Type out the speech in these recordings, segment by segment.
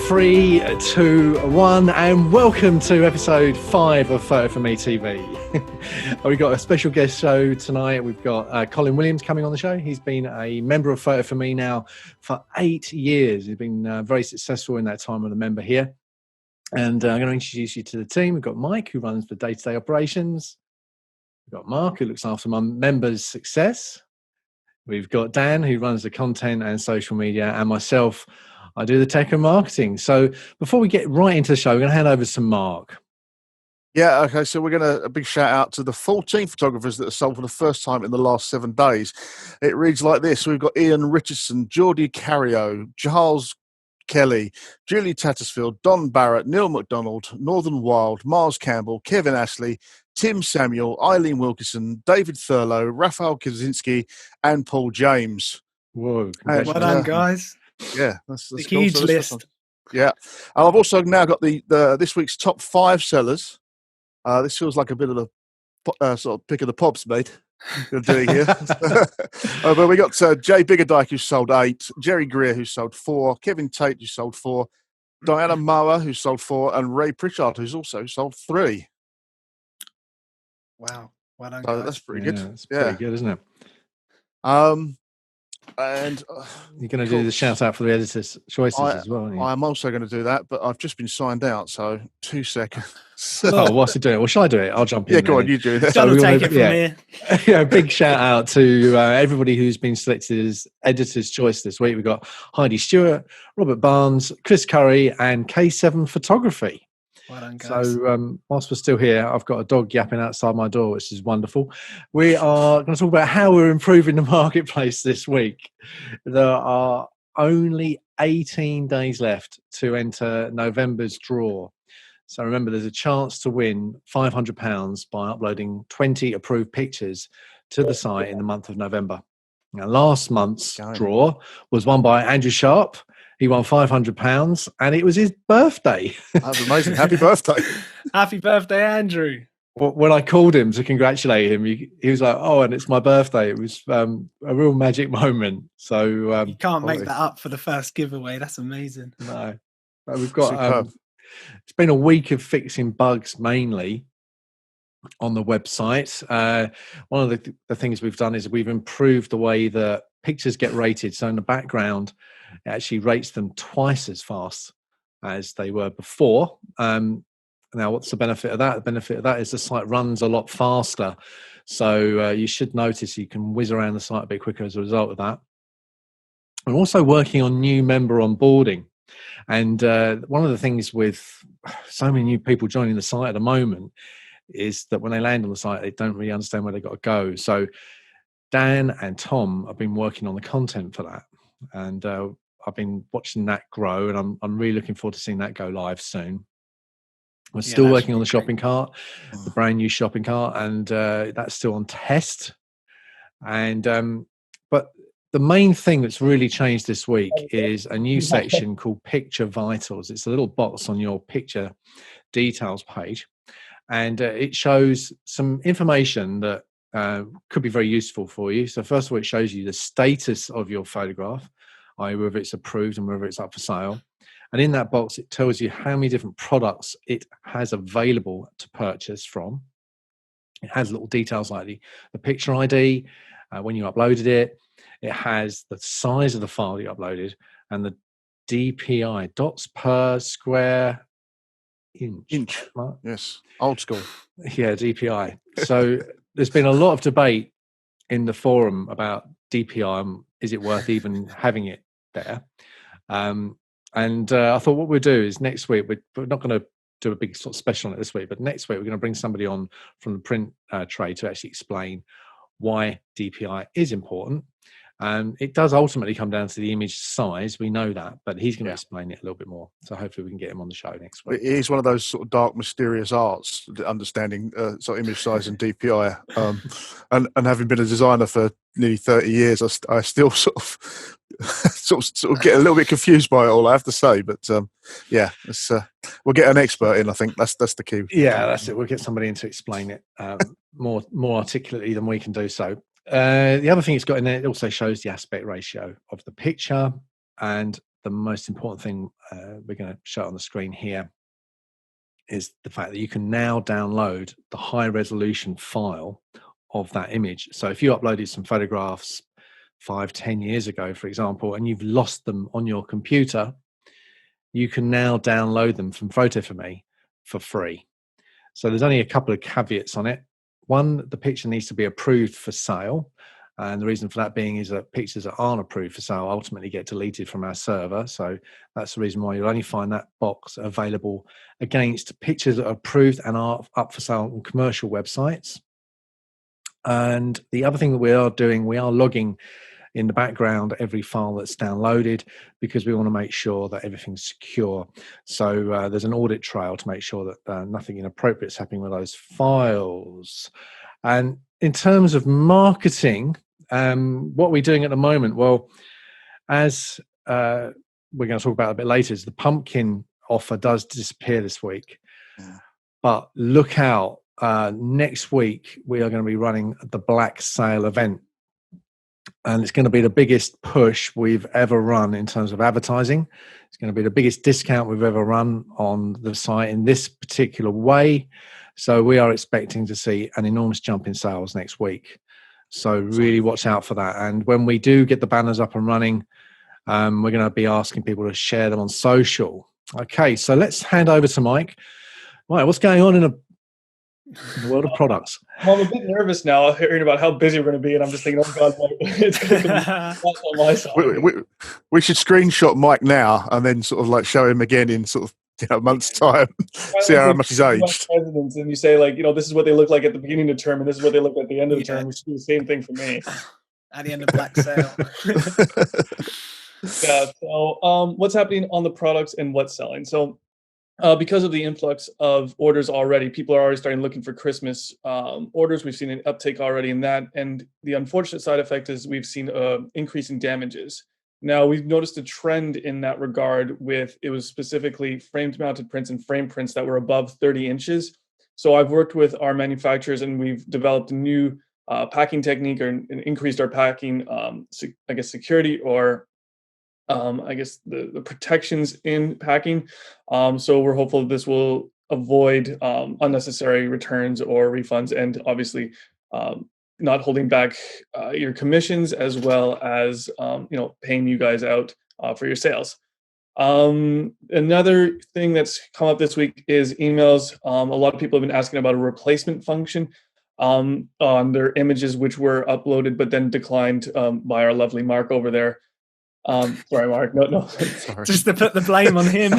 3, 2, 1, and welcome to episode 5 of Photo4me TV. We've got a special guest show tonight. We've got Colin Williams coming on the show. He's been a member of Photo4me now for 8 years. He's been very successful in that time as a member here. And I'm going to introduce you to the team. We've got Mike, who runs the day-to-day operations. We've got Mark, who looks after my members' success. We've got Dan, who runs the content and social media, and myself, I do the tech and marketing. So before we get right into the show, we're going to hand over to Mark. Yeah, okay, so we're going to a big shout out to the 14 photographers that are sold for the first time in the last 7 days. It reads like this. We've got Ian Richardson, Geordie Carrio, Charles Kelly, Julie Tattersfield, Don Barrett, Neil McDonald, Northern Wild, Mars Campbell, Kevin Ashley, Tim Samuel, Eileen Wilkinson, David Thurlow, Raphael Kaczynski, and Paul James. Whoa. Well done, guys. Yeah, that's a cool. huge list. Yeah. And I've also now got the this week's top 5 sellers. This feels like a bit of a sort of pick of the pops, mate. You're doing here. But we got Jay Biggerdike, who sold 8, Jerry Greer, who sold 4, Kevin Tate, who sold 4, Diana Mower, who sold 4, and Ray Pritchard, who's also sold 3. Wow. Well done, So guys. that's pretty good. It's pretty good, isn't it? And you're going to do the shout out for the editors' choices as well, aren't you? I'm also going to do that, but I've just been signed out, so 2 seconds. Oh, what's he doing? Well, shall I do it? I'll jump in. Yeah, go on, you do that. John will take it from here. Yeah, big shout out to everybody who's been selected as editor's choice this week. We've got Heidi Stewart, Robert Barnes, Chris Curry, and K7 Photography. Well done, guys. So whilst we're still here, I've got a dog yapping outside my door, which is wonderful. We are going to talk about how we're improving the marketplace this week. There are only 18 days left to enter November's draw. So remember, there's a chance to win £500 by uploading 20 approved pictures to the site in the month of November. Now, last month's draw was won by Andrew Sharp. He won £500, and it was his birthday. That was amazing. Happy birthday. Happy birthday, Andrew. When I called him to congratulate him, he was like, oh, and it's my birthday. It was a real magic moment. So you can't make that up for the first giveaway. That's amazing. No. But we've got it's been a week of fixing bugs mainly on the website. One of the things we've done is we've improved the way that pictures get rated. So in the background, it actually rates them twice as fast as they were before. Now, what's the benefit of that? The benefit of that is the site runs a lot faster. So you should notice you can whiz around the site a bit quicker as a result of that. We're also working on new member onboarding. And one of the things with so many new people joining the site at the moment is that when they land on the site, they don't really understand where they've got to go. So Dan and Tom have been working on the content for that. And I've been watching that grow, and I'm really looking forward to seeing that go live soon. We're still working on the shopping cart, the brand new shopping cart, and that's still on test. And but the main thing that's really changed this week is a new section called Picture Vitals. It's a little box on your picture details page, and it shows some information that could be very useful for you. So first of all, it shows you the status of your photograph, i.e. whether it's approved and whether it's up for sale. And in that box, it tells you how many different products it has available to purchase from. It has little details like the picture ID, when you uploaded it. It has the size of the file you uploaded and the DPI, dots per square inch. Yes, old school. Yeah, DPI. So there's been a lot of debate in the forum about DPI. Is it worth even having it there? And I thought what we'll do is next week, we're not going to do a big sort of special on it this week, but next week we're going to bring somebody on from the print trade to actually explain why DPI is important. It does ultimately come down to the image size. We know that, but he's going to explain it a little bit more. So hopefully we can get him on the show next week. It is one of those sort of dark, mysterious arts, understanding sort of image size and DPI. And having been a designer for nearly 30 years, I still sort of get a little bit confused by it all, I have to say. But we'll get an expert in. I think that's the key. Yeah, that's it. We'll get somebody in to explain it more articulately than we can do so. The other thing it's got in there, it also shows the aspect ratio of the picture, and the most important thing we're going to show on the screen here is the fact that you can now download the high resolution file of that image. So if you uploaded some photographs 5-10 years ago, for example, and you've lost them on your computer, you can now download them from Photo4me for free. So there's only a couple of caveats on it. One, the picture needs to be approved for sale. And the reason for that being is that pictures that aren't approved for sale ultimately get deleted from our server. So that's the reason why you'll only find that box available against pictures that are approved and are up for sale on commercial websites. And the other thing that we are doing, we are logging in the background every file that's downloaded, because we want to make sure that everything's secure. So there's an audit trail to make sure that nothing inappropriate is happening with those files. And in terms of marketing, what we're doing at the moment, well, as we're going to talk about a bit later, is the pumpkin offer does disappear this week. Yeah. But look out, next week we are going to be running the Black Sale event. And it's going to be the biggest push we've ever run in terms of advertising. It's going to be the biggest discount we've ever run on the site in this particular way. So we are expecting to see an enormous jump in sales next week. So really watch out for that. And when we do get the banners up and running, we're going to be asking people to share them on social. Okay, so let's hand over to Mike. Mike, what's going on in the world of products? Well, I'm a bit nervous now hearing about how busy we're going to be, and I'm just thinking, oh God, it's going to be on my side. We should screenshot Mike now and then sort of like show him again in sort of a month's time, see how much he's aged. Presidents, and you say like, this is what they look like at the beginning of the term, and this is what they look like at the end of the term. We should do the same thing for me. At the end of Black Sale. Yeah. So, what's happening on the products and what's selling? So, because of the influx of orders already, people are already starting looking for Christmas orders. We've seen an uptake already in that. And the unfortunate side effect is we've seen an increase in damages. Now, we've noticed a trend in that regard it was specifically framed mounted prints and frame prints that were above 30 inches. So I've worked with our manufacturers and we've developed a new packing technique and increased our packing, security or the protections in packing. So we're hopeful this will avoid unnecessary returns or refunds, and obviously not holding back your commissions, as well as paying you guys out for your sales. Another thing that's come up this week is emails. A lot of people have been asking about a replacement function on their images, which were uploaded but then declined by our lovely Mark over there. Sorry, Mark. No. Sorry. Just to put the blame on him.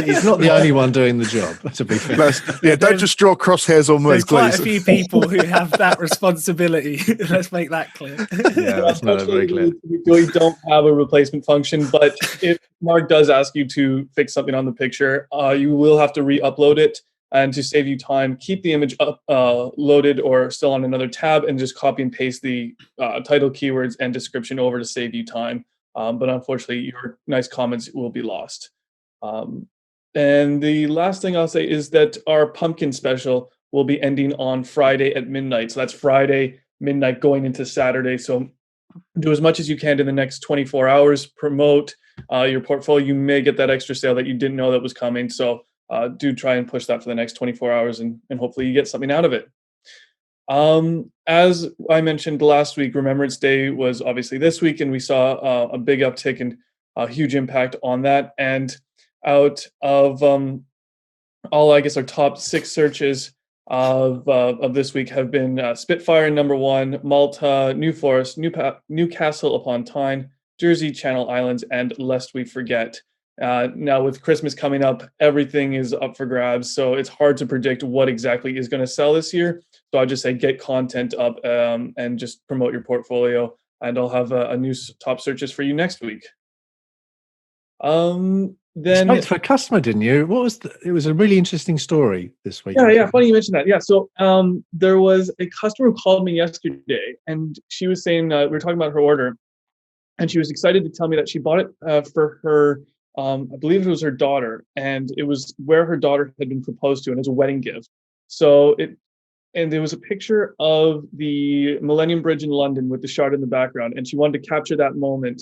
He's not the only one doing the job, to be fair. Don't just draw crosshairs on me, There's please. Quite a few people who have that responsibility. Let's make that clear. Yeah, that's not very clear. We don't have a replacement function, but if Mark does ask you to fix something on the picture, you will have to re-upload it. And to save you time, keep the image up, loaded or still on another tab, and just copy and paste the title, keywords, and description over to save you time. But unfortunately, your nice comments will be lost. And the last thing I'll say is that our pumpkin special will be ending on Friday at midnight. So that's Friday midnight going into Saturday. So do as much as you can in the next 24 hours. Promote your portfolio. You may get that extra sale that you didn't know that was coming. So do try and push that for the next 24 hours, and hopefully you get something out of it. As I mentioned last week, Remembrance Day was obviously this week, and we saw a big uptick and a huge impact on that. And out of all, I guess, our top 6 searches of this week have been Spitfire #1, Malta, New Forest, Newcastle upon Tyne, Jersey, Channel Islands, and Lest We Forget. Now, with Christmas coming up, everything is up for grabs, so it's hard to predict what exactly is going to sell this year. So I just say get content up and just promote your portfolio, and I'll have a new top searches for you next week. Then you spoke to a customer, didn't you? It was a really interesting story this week. Yeah, funny you mentioned that. Yeah, so there was a customer who called me yesterday, and she was saying we were talking about her order, and she was excited to tell me that she bought it for her. I believe it was her daughter, and it was where her daughter had been proposed to, and it was a wedding gift. And there was a picture of the Millennium Bridge in London with the shard in the background, and she wanted to capture that moment.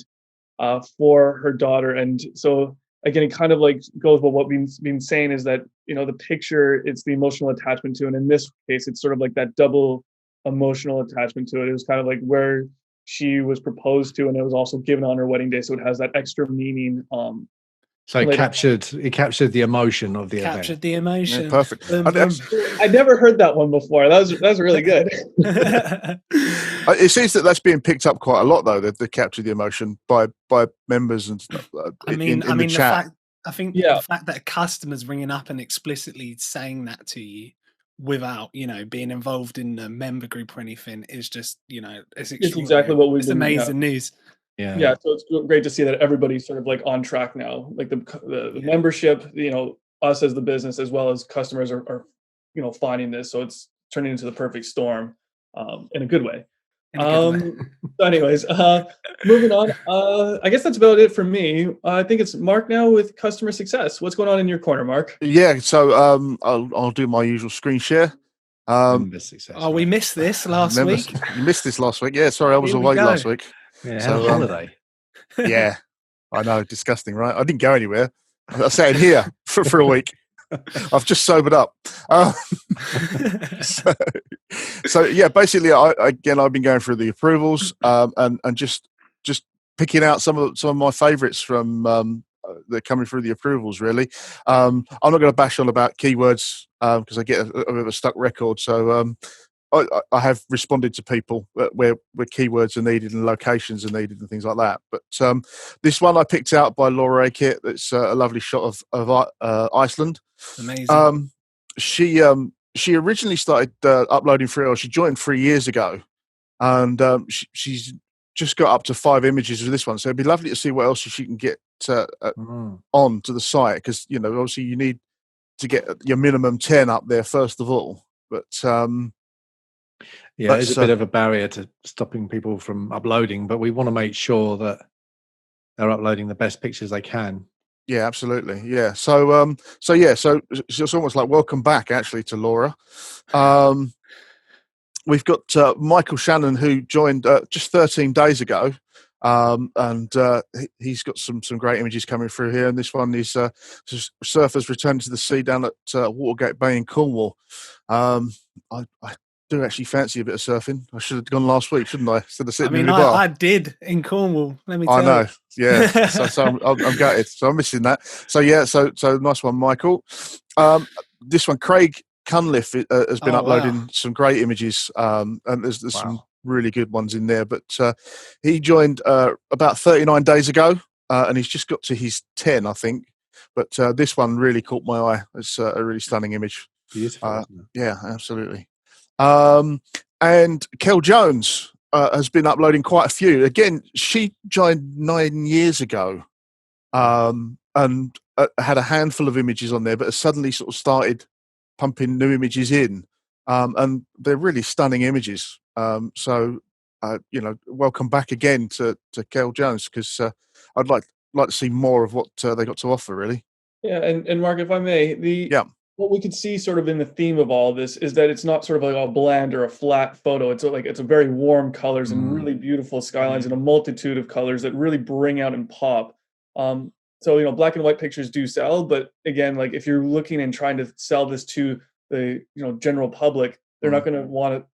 for her daughter. And so again, it kind of like goes with what we've been saying, is that, the picture, it's the emotional attachment to it. And in this case, it's sort of like that double emotional attachment to it. It was kind of like where she was proposed to, and it was also given on her wedding day. So it has that extra meaning. So it captured the emotion of the event. Captured the emotion. Yeah, perfect. I never heard that one before. That was really good. It seems that's being picked up quite a lot, though. They capture the emotion by members and stuff in the chat. The fact that a customer's ringing up and explicitly saying that to you without, being involved in the member group or anything is just, it's exactly what we've been amazing news. Yeah, so it's great to see that everybody's sort of like on track now. Like the membership, us as the business as well as customers are finding this. So it's turning into the perfect storm, in a good way. So anyways, moving on. I guess that's about it for me. I think it's Mark now with customer success. What's going on in your corner, Mark? Yeah, so I'll do my usual screen share. We missed this last week. You missed this last week. Yeah, sorry, I was away last week. Yeah, so, holiday. Yeah, I know, disgusting, right? I didn't go anywhere. I sat in here for a week. I've just sobered up. So yeah, basically, I've been going through the approvals and just picking out some of my favourites from that are coming through the approvals. Really, I'm not going to bash on about keywords because I get a bit of a stuck record. So I have responded to people where keywords are needed and locations are needed and things like that. But this one I picked out by Laura Akit. It's a lovely shot of Iceland. Amazing. She originally started uploading she joined 3 years ago, and she's just got up to 5 images of this one. So it'd be lovely to see what else she can get on to the site, because obviously you need to get your minimum 10 up there first of all. But yeah, there's a bit of a barrier to stopping people from uploading, but we want to make sure that they're uploading the best pictures they can. Yeah, absolutely. Yeah. So it's almost like welcome back, actually, to Laura. We've got Michael Shannon, who joined just 13 days ago, and he's got some great images coming through here. And this one is surfers returning to the sea down at Watergate Bay in Cornwall. I do actually fancy a bit of surfing. I should have gone last week, shouldn't I? Instead of sitting in the bar. I did in Cornwall. Let me tell you. I know. Yeah. so I'm gutted. So I'm missing that. So yeah. So nice one, Michael. This one, Craig Cunliffe has been uploading some great images, and there's some really good ones in there. But he joined about 39 days ago, and he's just got to his 10, I think. But this one really caught my eye. It's a really stunning image. Beautiful. Yeah, absolutely. And Kel Jones has been uploading quite a few. Again, she joined 9 years ago, and had a handful of images on there, but has suddenly sort of started pumping new images in, and they're really stunning images. So welcome back again to Kel Jones, because I'd like to see more of what they got to offer, really. Yeah, and Mark, if I may, what we could see sort of in the theme of all this is that it's not sort of like a bland or a flat photo. It's a very warm colors and really beautiful skylines and a multitude of colors that really bring out and pop. So, black and white pictures do sell, but again, like if you're looking and trying to sell this to the, general public, they're not going to want to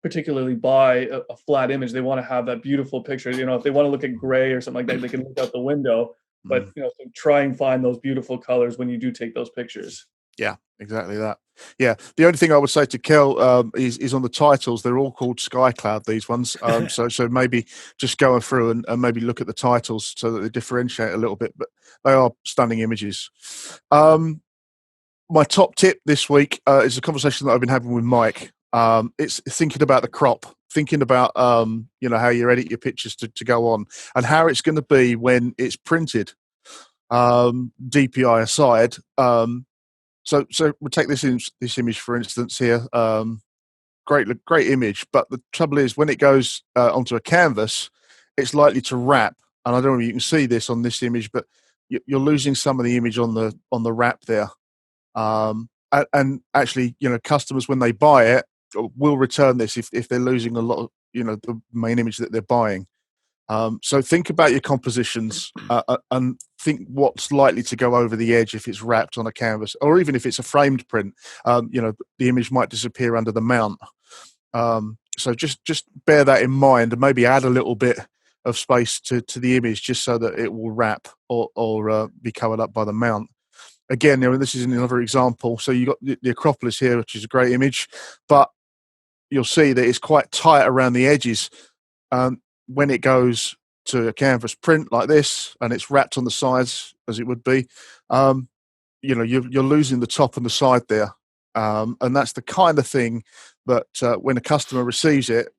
particularly buy a flat image. They want to have that beautiful picture. If they want to look at gray or something like that, they can look out the window, but, so try and find those beautiful colors when you do take those pictures. Yeah, exactly that. Yeah, the only thing I would say to Kel is on the titles. They're all called Sky Cloud, these ones. So maybe just going through and maybe look at the titles so that they differentiate a little bit. But they are stunning images. My top tip this week is a conversation that I've been having with Mike. It's thinking about the crop, thinking about how you edit your pictures to go on, and how it's going to be when it's printed. DPI aside. So we'll take this image for instance here. Great image, but the trouble is when it goes onto a canvas, it's likely to wrap. And I don't know if you can see this on this image, but you're losing some of the image on the wrap there. And actually, customers when they buy it will return this if they're losing a lot of the main image that they're buying. So think about your compositions and think what's likely to go over the edge if it's wrapped on a canvas, or even if it's a framed print. The image might disappear under the mount. So just bear that in mind, and maybe add a little bit of space to the image just so that it will wrap or be covered up by the mount. Again, this is another example. So you got the Acropolis here, which is a great image, but you'll see that it's quite tight around the edges. When it goes to a canvas print like this and it's wrapped on the sides as it would be, you're losing the top and the side there. And that's the kind of thing that when a customer receives it,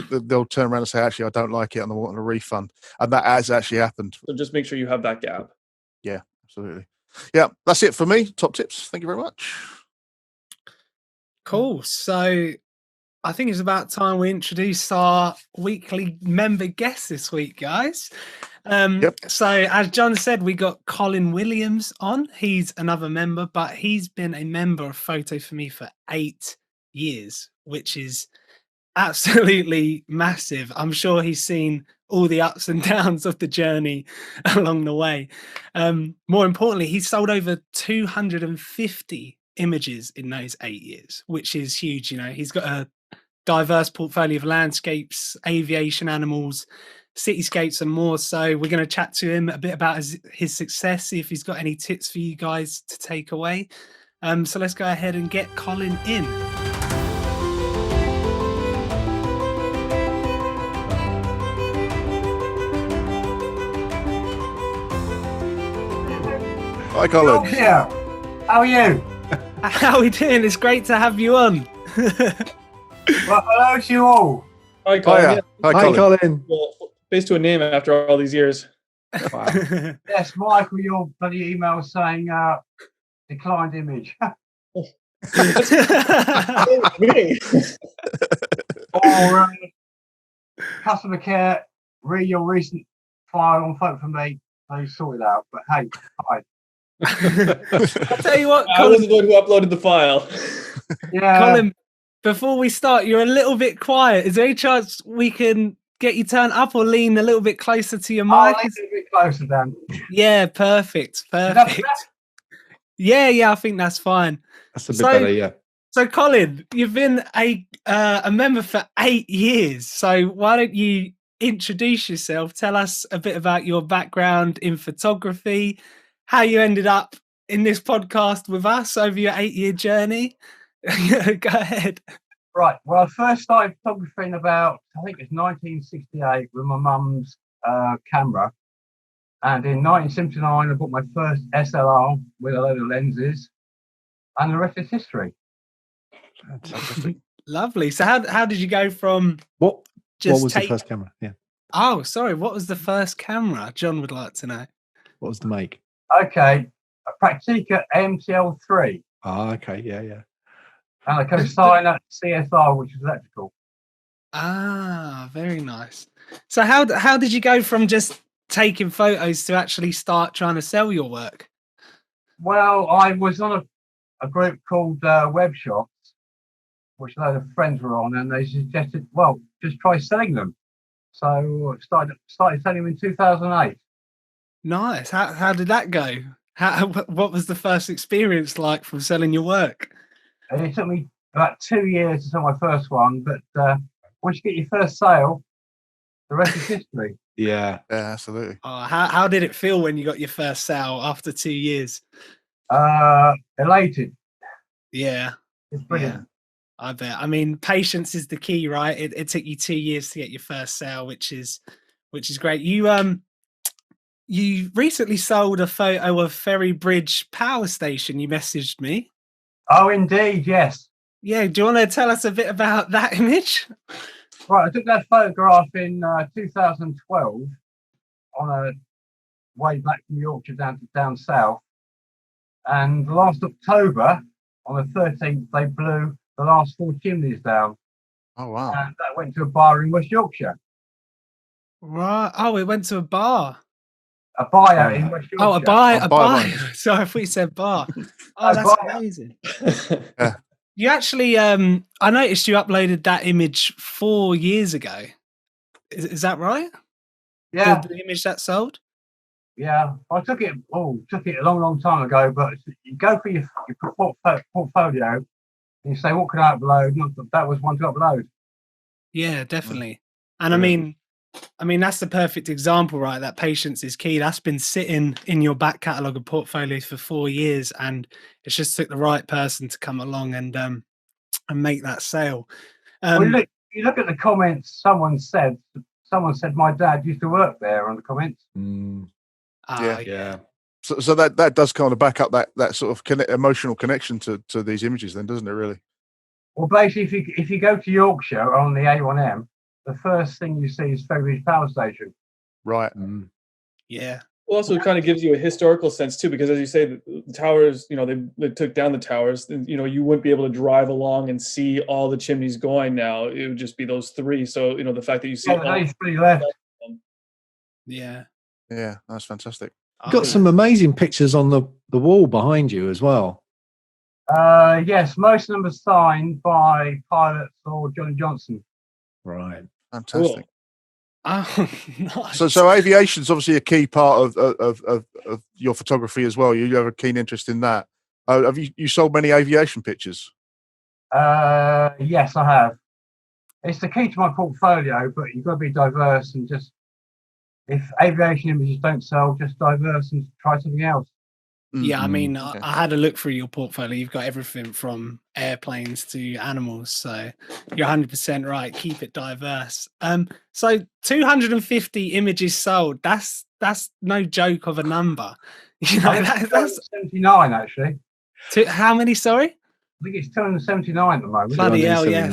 they'll turn around and say, actually, I don't like it and I want a refund. And that has actually happened. So just make sure you have that gap. Yeah, absolutely. Yeah, that's it for me. Top tips. Thank you very much. Cool. So I think it's about time we introduce our weekly member guest this week, guys. So as John said, we got Colin Williams on. He's another member, but he's been a member of Photo4me for 8 years, which is absolutely massive. I'm sure he's seen all the ups and downs of the journey along the way. More importantly, he's sold over 250 images in those 8 years, which is huge. He's got a diverse portfolio of landscapes, aviation, animals, cityscapes and more. So we're going to chat to him a bit about his success, see if he's got any tips for you guys to take away. So let's go ahead and get Colin in. Hi, Colin. Oh, yeah. How are you? How are we doing? It's great to have you on. Well, hello to you all. Hi, Colin. Hi, Colin. Well, face to a name after all these years. Wow. Yes, Michael, your bloody email saying declined image. Me. Or customer care, read your recent file on Photo4me. They sort it out. But hey, hi. I'll tell you what, I Colin, was the one who uploaded the file. Yeah. Colin, before we start, you're a little bit quiet. Is there any chance we can get you turned up or lean a little bit closer to your I'll mic? lean a bit closer, Dan. Yeah, perfect. Yeah, I think that's fine. That's a bit better, yeah. So, Colin, you've been a member for 8 years. So why don't you introduce yourself? Tell us a bit about your background in photography, how you ended up in this podcast with us over your 8-year journey. Go ahead. Right. Well, I first started photographing about, I think it's 1968 with my mum's camera. And in 1979, I bought my first SLR with a load of lenses. And the rest is history. Fantastic. Lovely. So how did you go from What just was the first camera? Yeah. Oh, sorry. What was the first camera? John would like to know. What was the make? Okay. A Praktica MTL3. Ah, okay. Yeah. And a Cosina CSR, which is electrical. Ah, very nice. So how did you go from just taking photos to actually start trying to sell your work? Well, I was on a group called Web Shops, which a load of friends were on, and they suggested, well, just try selling them. So started selling them in 2008. Nice. How did that go? What was the first experience like from selling your work? And it took me about 2 years to sell my first one, but once you get your first sale, the rest is history. Yeah. Yeah, absolutely. Oh, how did it feel when you got your first sale after 2 years? Elated. Yeah. It's brilliant. Yeah, I bet. I mean, patience is the key, right? It took you 2 years to get your first sale, which is great. You recently sold a photo of Ferry Bridge Power Station. You messaged me. Oh, indeed, yes. Yeah, do you want to tell us a bit about that image? Right, I took that photograph in 2012 on a way back from Yorkshire down south. And last October, on the 13th, they blew the last 4 chimneys down. Oh, wow. And that went to a bar in West Yorkshire. Right. Oh, it went to a bar. A buyer in West Yorkshire. Oh, a buyer. buyer. Sorry, I thought you said bar. Oh, that's amazing. Yeah. You actually, I noticed you uploaded that image 4 years ago. Is that right? Yeah. The image that sold? Yeah, I took it a long time ago, but you go for your portfolio and you say, what can I upload? That was one to upload. Yeah, definitely. And I mean, that's the perfect example, right? That patience is key. That's been sitting in your back catalogue of portfolios for 4 years, and it's just took the right person to come along and make that sale. Well, you look at the comments. Someone said my dad used to work there on the comments. Yeah. So that does kind of back up that sort of emotional connection to these images, then, doesn't it? Really. Well, basically, if you go to Yorkshire on the A1M, the first thing you see is Ferry Power Station. Right. Yeah. Well, also, it kind of gives you a historical sense too, because as you say, the towers, they took down the towers. And, you wouldn't be able to drive along and see all the chimneys going now. It would just be those three. So, the fact that you see those three left. Yeah. Yeah, that's fantastic. You've got some amazing pictures on the wall behind you as well. Yes, most of them are signed by pilots or Johnny Johnson. Right. Fantastic. Cool. Oh, nice. So aviation's obviously a key part of your photography as well. You have a keen interest in that. Have you sold many aviation pictures? Yes, I have. It's the key to my portfolio, but you've got to be diverse and just, if aviation images don't sell, just diverse and try something else. Yeah, I mean, okay. I had a look through your portfolio. You've got everything from airplanes to animals, so you're 100% right. Keep it diverse. So 250 images sold. That's no joke of a number. That's 79 actually. How many? Sorry. I think it's 279 at the moment. Bloody hell, yes.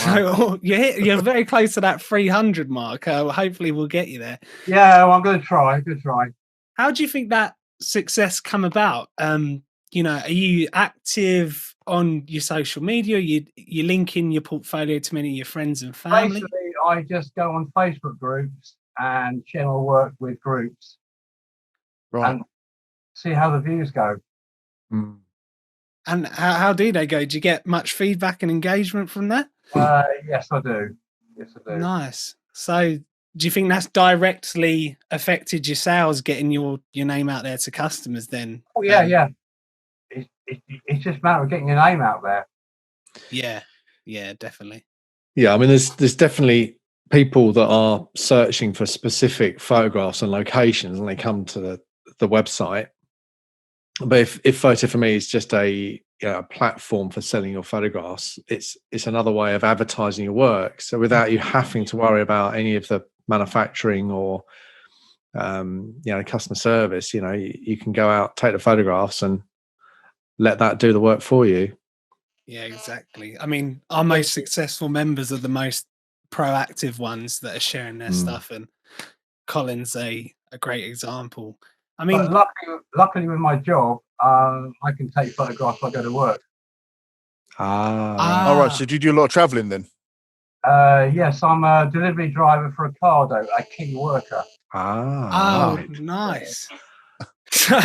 Wow. So you're very close to that 300 mark. Hopefully, we'll get you there. Yeah, well, I'm going to try. Good try. How do you think that success come about? Are you active on your social media? You linking your portfolio to many of your friends and family? Basically, I just go on Facebook groups and share my work with groups, right, and see how the views go. And how do they go? Do you get much feedback and engagement from there? Yes, I do. Yes, I do. Nice. So, do you think that's directly affected your sales, getting your name out there to customers then? Oh, yeah, yeah. It's just a matter of getting your name out there. Yeah, definitely. Yeah, I mean, there's definitely people that are searching for specific photographs and locations, and they come to the website. But if Photo4me is just a platform for selling your photographs, it's another way of advertising your work. So without you having to worry about any of the manufacturing or customer service, you can go out, take the photographs, and let that do the work for you. Yeah, exactly. I mean, our most successful members are the most proactive ones that are sharing their stuff, and Colin's a great example. I mean, but luckily with my job, I can take photographs when I go to work. All right. So do you do a lot of traveling then? Yes, I'm a delivery driver for Ocado, a key worker. Right. Nice. So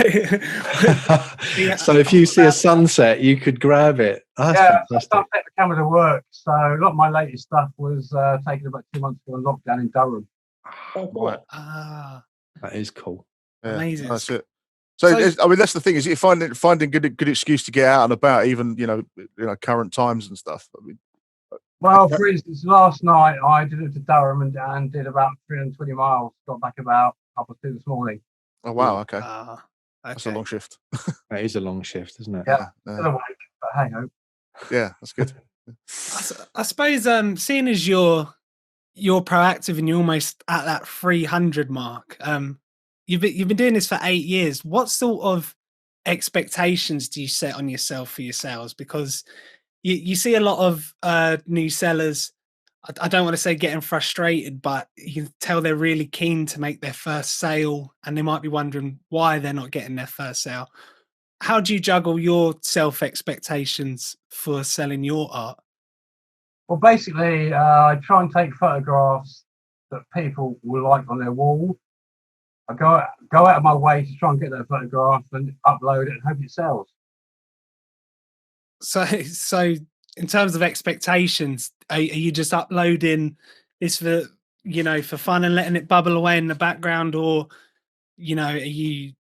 if you see a sunset, you could grab it. That's fantastic. I take the camera to work. So a lot of my latest stuff was taken about 2 months ago in lockdown in Durham. Oh, cool. That is cool. Yeah, amazing. That's it. So I mean, that's the thing, is you finding good excuse to get out and about, even current times and stuff. I mean, well, for instance, last night I did it to Durham and did about 320 miles. Got back about 2:30 this morning. Oh wow, okay. That's a long shift. That is a long shift, isn't it? Yeah, still awake, but hey ho. Yeah, that's good. I suppose seeing as you're proactive and you're almost at that 300 mark, you've been doing this for 8 years. What sort of expectations do you set on yourself for your sales? Because you see a lot of new sellers, I don't want to say getting frustrated, but you can tell they're really keen to make their first sale, and they might be wondering why they're not getting their first sale. How do you juggle your self expectations for selling your art? Well, basically, I try and take photographs that people will like on their wall. I go out of my way to try and get that photograph and upload it and hope it sells. So in terms of expectations, are you just uploading this for you know, for fun and letting it bubble away in the background, or, you know, are you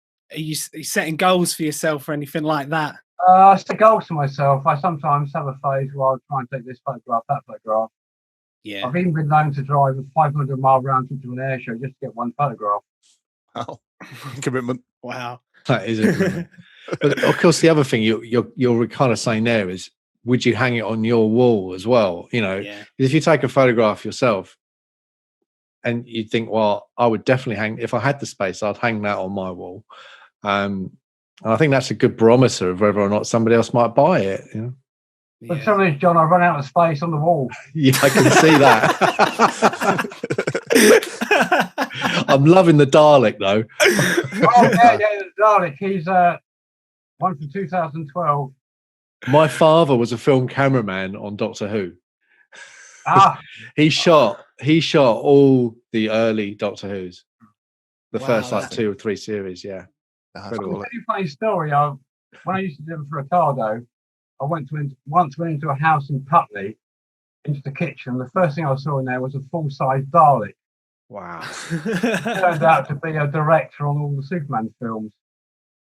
setting goals for yourself or anything like that? I set goals to myself. I sometimes have a phase where I'll try and take this photograph, that photograph. Yeah. I've even been known to drive a 500-mile round trip to an air show just to get one photograph. Wow. Commitment. Wow. That is a commitment. But of course, the other thing you're kind of saying there is, would you hang it on your wall as well? You know, if you take a photograph yourself and you think, well, I would definitely hang, if I had the space, I'd hang that on my wall. And I think that's a good barometer of whether or not somebody else might buy it. You know? But the trouble is, John, I've run out of space on the wall. Yeah, I can see that. I'm loving the Dalek, though. Oh, yeah, the Dalek. He's one from 2012. My father was a film cameraman on Doctor Who. Ah, he shot all the early Doctor Who's, the first like 2 or 3 series. Yeah, that's cool. A very funny story. When I used to live for Ricardo, I once went into a house in Putney, into the kitchen. The first thing I saw in there was a full-size Dalek. Wow! Turned out to be a director on all the Superman films.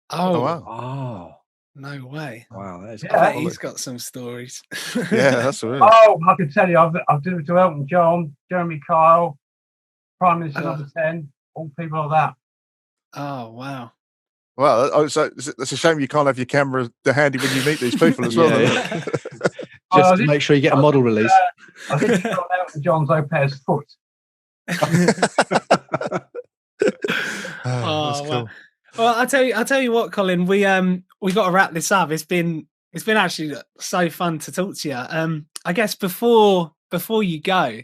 Oh wow! Oh, no way! Wow, that is cool. He's got some stories. Yeah, that's really. Oh, I can tell you, I've done it to Elton John, Jeremy Kyle, Prime Minister number 10, all people like that. Oh wow! Well, so it's a shame you can't have your camera handy when you meet these people as well. Just to make sure you get a model release. I think it's on Elton John's au pair's foot. That's cool. Well, I'll tell you what, Colin. We got to wrap this up. It's been actually so fun to talk to you. I guess before you go,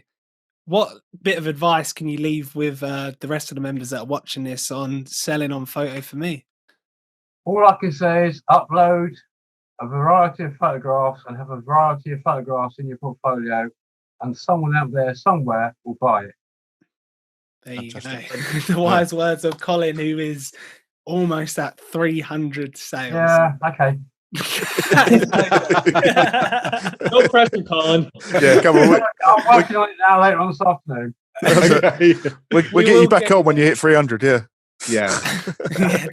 what bit of advice can you leave with the rest of the members that are watching this on selling on Photo4me? All I can say is upload a variety of photographs and have a variety of photographs in your portfolio, and someone out there somewhere will buy it. There you go. The wise words of Colin, who is almost at 300 sales. Yeah, okay. No pressure, Colin. Yeah, come on. I'm working on it now later on this afternoon. Okay. We'll get you back on when you hit 300, yeah. Yeah,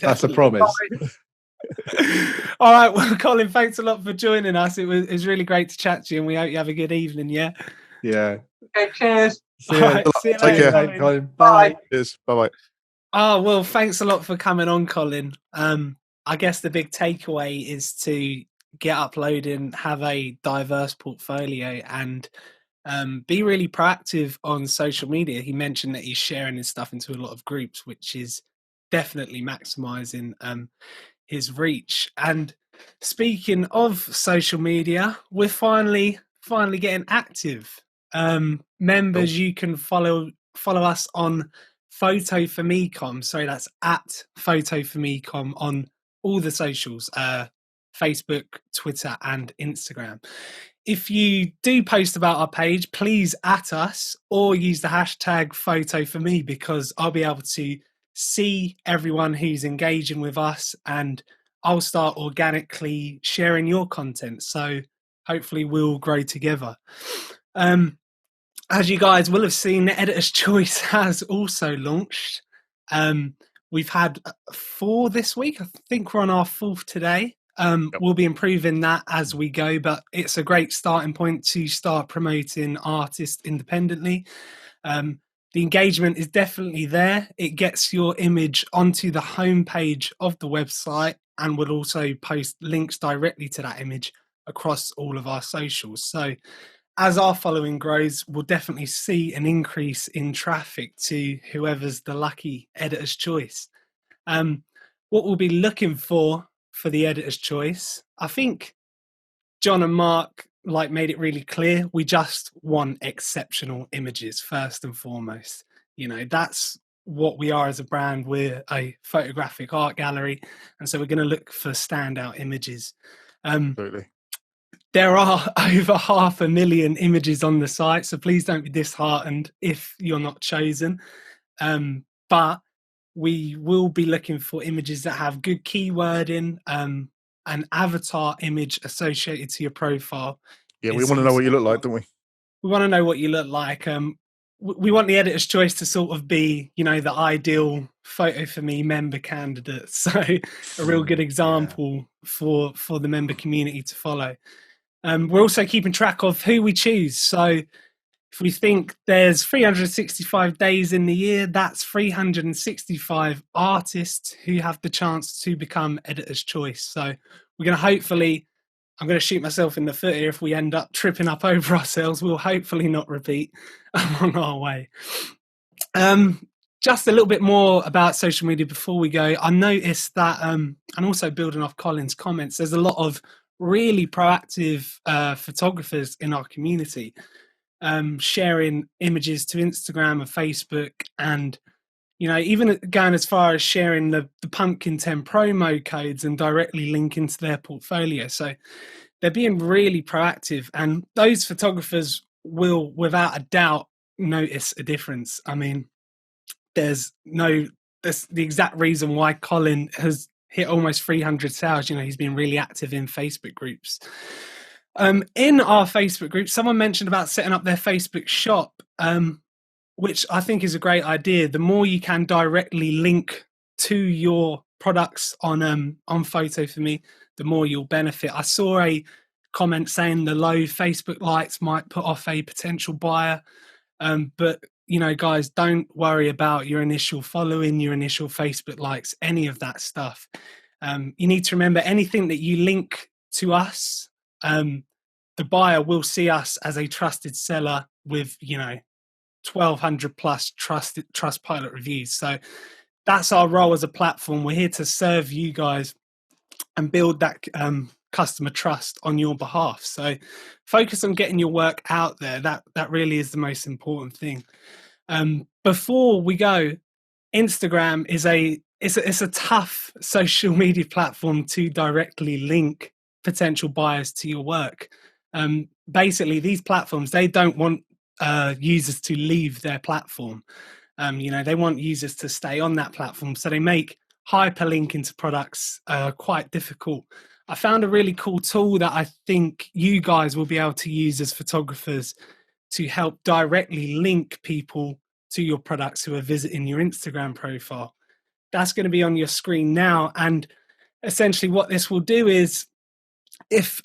that's a promise. All right, well, Colin, thanks a lot for joining us. It was really great to chat to you, and we hope you have a good evening. Yeah. Okay, cheers. See you, see you later, later, Colin. Bye. Cheers. Bye. Oh well, thanks a lot for coming on, Colin. I guess the big takeaway is to get uploading, have a diverse portfolio, and be really proactive on social media. He mentioned that he's sharing his stuff into a lot of groups, which is definitely maximizing his reach. And speaking of social media, we're finally getting active. Members, you can follow us on Photo4me.com. So that's at Photo4me.com on all the socials, Facebook, Twitter, and Instagram. If you do post about our page, please at us or use the hashtag Photo4me, because I'll be able to see everyone who's engaging with us, and I'll start organically sharing your content. So hopefully we'll grow together. As you guys will have seen, the Editor's Choice has also launched. We've had 4 this week. I think we're on our 4th today. We'll be improving that as we go, but it's a great starting point to start promoting artists independently. The engagement is definitely there. It gets your image onto the homepage of the website, and we'll also post links directly to that image across all of our socials. So as our following grows, we'll definitely see an increase in traffic to whoever's the lucky Editor's Choice. What we'll be looking for the Editor's Choice, I think John and Mark made it really clear. We just want exceptional images first and foremost. You know, that's what we are as a brand. We're a photographic art gallery, and so we're going to look for standout images. Absolutely. There are over 500,000 images on the site, so please don't be disheartened if you're not chosen. But we will be looking for images that have good keywording, an avatar image associated to your profile. Yeah, we want to know what you look like, don't we? We want to know what you look like. we want the editor's choice to sort of be, you know, the ideal Photo4me member candidate. So a real good example for the member community to follow. We're also keeping track of who we choose. So if we think there's 365 days in the year, that's 365 artists who have the chance to become editor's choice. So we're going to hopefully, I'm going to shoot myself in the foot here. If we end up tripping up over ourselves, we'll hopefully not repeat on our way. Just a little bit more about social media before we go. I noticed that, and also building off Colin's comments, there's a lot of really proactive photographers in our community, sharing images to Instagram and Facebook, and you know, even going as far as sharing the Pumpkin 10 promo codes and directly linking to their portfolio. So they're being really proactive, and those photographers will without a doubt notice a difference. I mean, that's the exact reason why Colin has hit almost 300 sales. You know, he's been really active in Facebook groups. In our Facebook group, someone mentioned about setting up their Facebook shop, which I think is a great idea. The more you can directly link to your products on Photo4me, the more you'll benefit. I saw a comment saying the low Facebook likes might put off a potential buyer, but you know, guys, don't worry about your initial following, your initial Facebook likes, any of that stuff. You need to remember, anything that you link to us, the buyer will see us as a trusted seller with, you know, 1,200 plus Trustpilot reviews. So that's our role as a platform. We're here to serve you guys and build that customer trust on your behalf. So focus on getting your work out there. That really is the most important thing. Before we go, Instagram is it's a tough social media platform to directly link potential buyers to your work. Basically, these platforms, they don't want users to leave their platform. You know, they want users to stay on that platform, so they make hyperlink into products quite difficult. I found a really cool tool that I think you guys will be able to use as photographers to help directly link people to your products who are visiting your Instagram profile. That's going to be on your screen now, and essentially what this will do is, if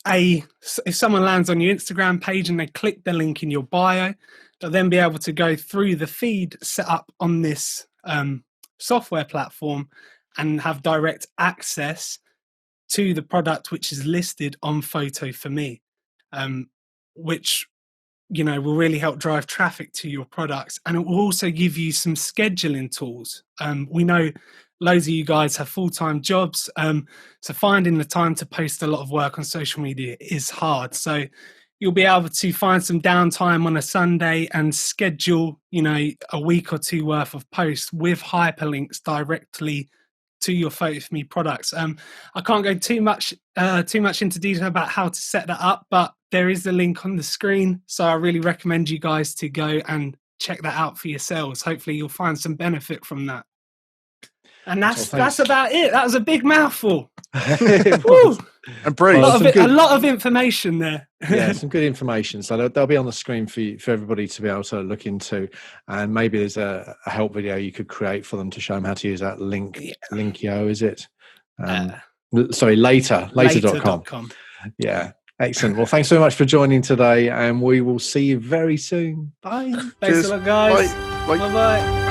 someone lands on your Instagram page and they click the link in your bio, they'll then be able to go through the feed set up on this software platform and have direct access to the product which is listed on Photo4me, which, you know, will really help drive traffic to your products. And it will also give you some scheduling tools. We know loads of you guys have full-time jobs, so finding the time to post a lot of work on social media is hard. So you'll be able to find some downtime on a Sunday and schedule, you know, a week or two worth of posts with hyperlinks directly to your Photo4me products. I can't go too much into detail about how to set that up, but there is a link on the screen, so I really recommend you guys to go and check that out for yourselves. Hopefully you'll find some benefit from that. And that's about it. That was a big mouthful. And Bree, a lot of information there. Yeah, some good information. So they'll be on the screen for everybody to be able to look into. And maybe there's a help video you could create for them to show them how to use that link. Yeah. Linkio, is it? Sorry, later.com. Yeah. Excellent. Well, thanks so much for joining today, and we will see you very soon. Bye. Thanks a lot, guys. Bye. Bye-bye.